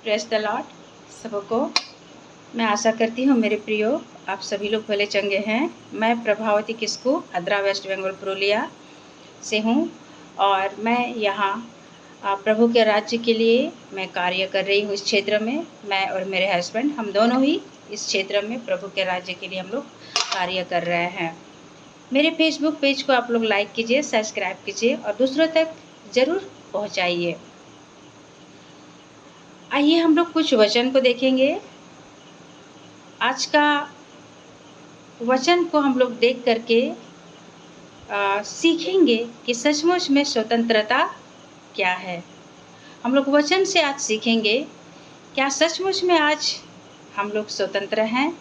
Praise the Lord सबको। मैं आशा करती हूँ मेरे प्रियो आप सभी लोग भले चंगे हैं। मैं प्रभावती किस्कू आद्रा वेस्ट बंगाल पुरुलिया से हूँ और मैं यहाँ प्रभु के राज्य के लिए मैं कार्य कर रही हूँ। इस क्षेत्र में मैं और मेरे हस्बैंड हम दोनों ही इस क्षेत्र में प्रभु के राज्य के लिए हम लोग कार्य कर रहे हैं। मेरे फेसबुक पेज को आप लोग लाइक कीजिए, सब्सक्राइब कीजिए और दूसरों तक ज़रूर पहुँचाइए। आइए हम लोग कुछ वचन को देखेंगे। आज का वचन को हम लोग देख करके सीखेंगे कि सचमुच में स्वतंत्रता क्या है। हम लोग वचन से आज सीखेंगे क्या सचमुच में आज हम लोग स्वतंत्र हैं,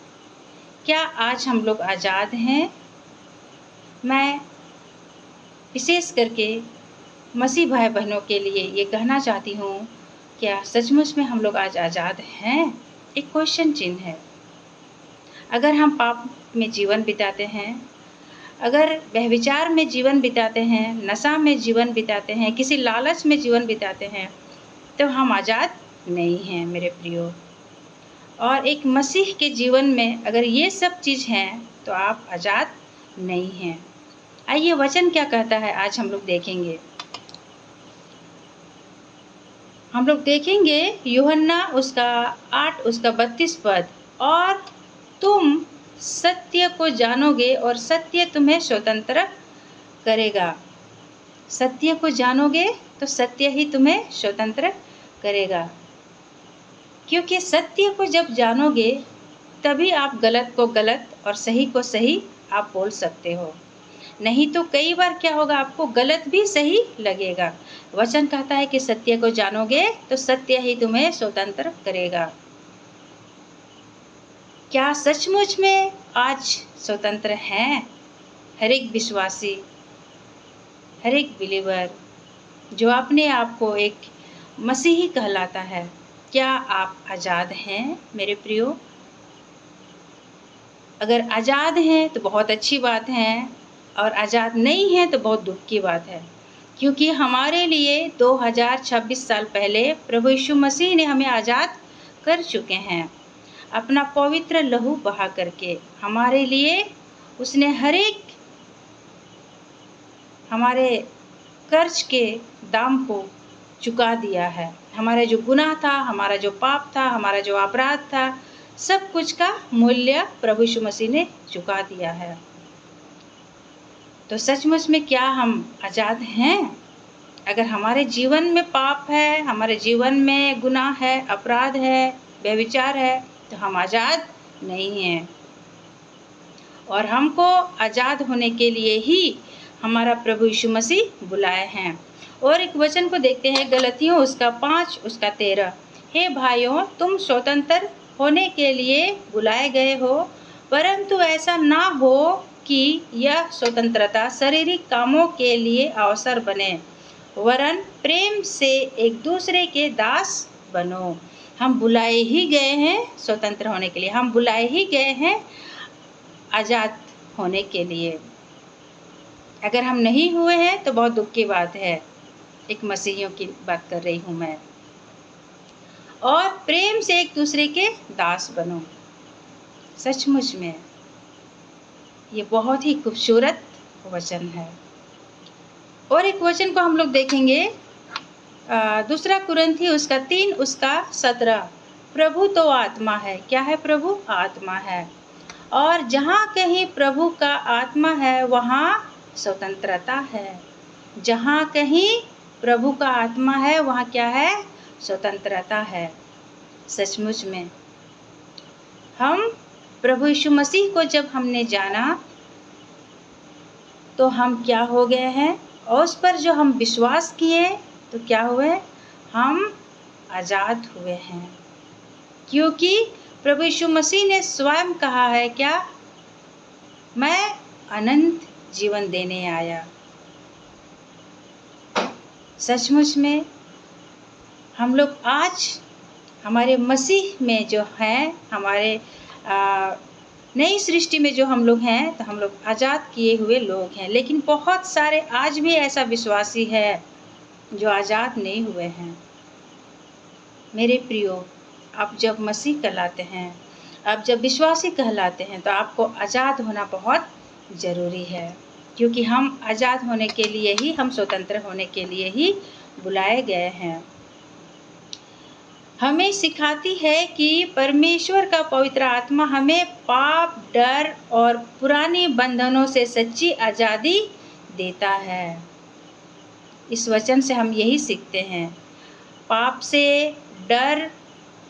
क्या आज हम लोग आज़ाद हैं। मैं विशेष करके मसीह भाई बहनों के लिए ये कहना चाहती हूँ, क्या सचमुच में हम लोग आज आज़ाद हैं? एक क्वेश्चन चिन्ह है। अगर हम पाप में जीवन बिताते हैं, अगर व्यभिचार में जीवन बिताते हैं, नशा में जीवन बिताते हैं, किसी लालच में जीवन बिताते हैं, तो हम आज़ाद नहीं हैं मेरे प्रियो। और एक मसीह के जीवन में अगर ये सब चीज़ हैं तो आप आज़ाद नहीं हैं। आइए वचन क्या कहता है आज हम लोग देखेंगे। हम लोग देखेंगे यूहन्ना उसका 8 उसका 32 पद। और तुम सत्य को जानोगे और सत्य तुम्हें स्वतंत्र करेगा। सत्य को जानोगे तो सत्य ही तुम्हें स्वतंत्र करेगा, क्योंकि सत्य को जब जानोगे तभी आप गलत को गलत और सही को सही आप बोल सकते हो। नहीं तो कई बार क्या होगा, आपको गलत भी सही लगेगा। वचन कहता है कि सत्य को जानोगे तो सत्य ही तुम्हें स्वतंत्र करेगा। क्या सचमुच में आज स्वतंत्र हैं? हर एक विश्वासी, हर एक बिलीवर जो अपने आप को एक मसीही कहलाता है, क्या आप आज़ाद हैं मेरे प्रियो? अगर आज़ाद हैं तो बहुत अच्छी बात है और आज़ाद नहीं हैं तो बहुत दुख की बात है, क्योंकि हमारे लिए 2026 साल पहले प्रभु यीशु मसीह ने हमें आज़ाद कर चुके हैं। अपना पवित्र लहू बहा करके हमारे लिए उसने हर एक हमारे कर्ज के दाम को चुका दिया है। हमारा जो गुनाह था, हमारा जो पाप था, हमारा जो अपराध था, सब कुछ का मूल्य प्रभु यीशु मसीह ने चुका दिया है। तो सचमुच में क्या हम आज़ाद हैं? अगर हमारे जीवन में पाप है, हमारे जीवन में गुनाह है, अपराध है, व्यभिचार है, तो हम आज़ाद नहीं हैं। और हमको आज़ाद होने के लिए ही हमारा प्रभु यीशु मसीह बुलाए हैं। और एक वचन को देखते हैं, गलतियों उसका 5 उसका 13। हे भाइयों, तुम स्वतंत्र होने के लिए बुलाए गए हो, परंतु ऐसा ना हो कि यह स्वतंत्रता शारीरिक कामों के लिए अवसर बने, वरन प्रेम से एक दूसरे के दास बनो। हम बुलाए ही गए हैं स्वतंत्र होने के लिए, हम बुलाए ही गए हैं आज़ाद होने के लिए। अगर हम नहीं हुए हैं तो बहुत दुख की बात है। एक मसीहियों की बात कर रही हूँ मैं। और प्रेम से एक दूसरे के दास बनो। सचमुच में ये बहुत ही खूबसूरत वचन है। और एक वचन को हम लोग देखेंगे, दूसरा कुरिन्थी उसका 3 उसका 17। प्रभु तो आत्मा है। क्या है? प्रभु आत्मा है। और जहाँ कहीं प्रभु का आत्मा है वहाँ स्वतंत्रता है। जहाँ कहीं प्रभु का आत्मा है वहाँ क्या है? स्वतंत्रता है। सचमुच में हम प्रभु यीशु मसीह को जब हमने जाना तो हम क्या हो गए हैं, और उस पर जो हम विश्वास किए तो क्या हुए? हम आज़ाद हुए हैं। क्योंकि प्रभु यीशु मसीह ने स्वयं कहा है, क्या? मैं अनंत जीवन देने आया। सचमुच में हम लोग आज हमारे मसीह में जो हैं, हमारे नई सृष्टि में जो हम लोग हैं, तो हम लोग आज़ाद किए हुए लोग हैं। लेकिन बहुत सारे आज भी ऐसा विश्वासी है जो आज़ाद नहीं हुए हैं। मेरे प्रियो, आप जब मसीह कहलाते हैं, आप जब विश्वासी कहलाते हैं, तो आपको आज़ाद होना बहुत ज़रूरी है, क्योंकि हम आज़ाद होने के लिए ही, हम स्वतंत्र होने के लिए ही बुलाए गए हैं। हमें सिखाती है कि परमेश्वर का पवित्र आत्मा हमें पाप, डर और पुराने बंधनों से सच्ची आज़ादी देता है। इस वचन से हम यही सीखते हैं, पाप से, डर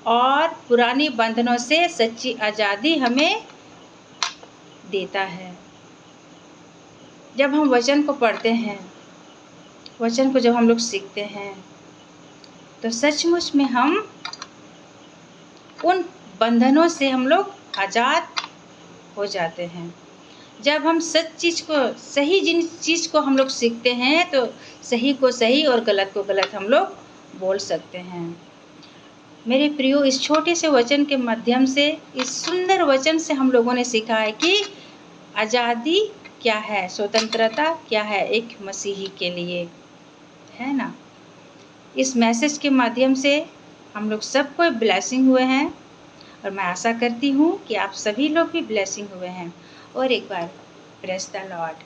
और पुरानी बंधनों से सच्ची आज़ादी हमें देता है। जब हम वचन को पढ़ते हैं, वचन को जब हम लोग सीखते हैं, तो सचमुच में हम उन बंधनों से हम लोग आज़ाद हो जाते हैं। जब हम जिन चीज़ को हम लोग सीखते हैं, तो सही को सही और गलत को गलत हम लोग बोल सकते हैं। मेरे प्रियो, इस छोटे से वचन के माध्यम से, इस सुंदर वचन से हम लोगों ने सीखा है कि आज़ादी क्या है, स्वतंत्रता क्या है एक मसीही के लिए, है ना। इस मैसेज के माध्यम से हम लोग सबको ब्लेसिंग हुए हैं, और मैं आशा करती हूँ कि आप सभी लोग भी ब्लेसिंग हुए हैं। और एक बार प्रेज़ द लॉर्ड।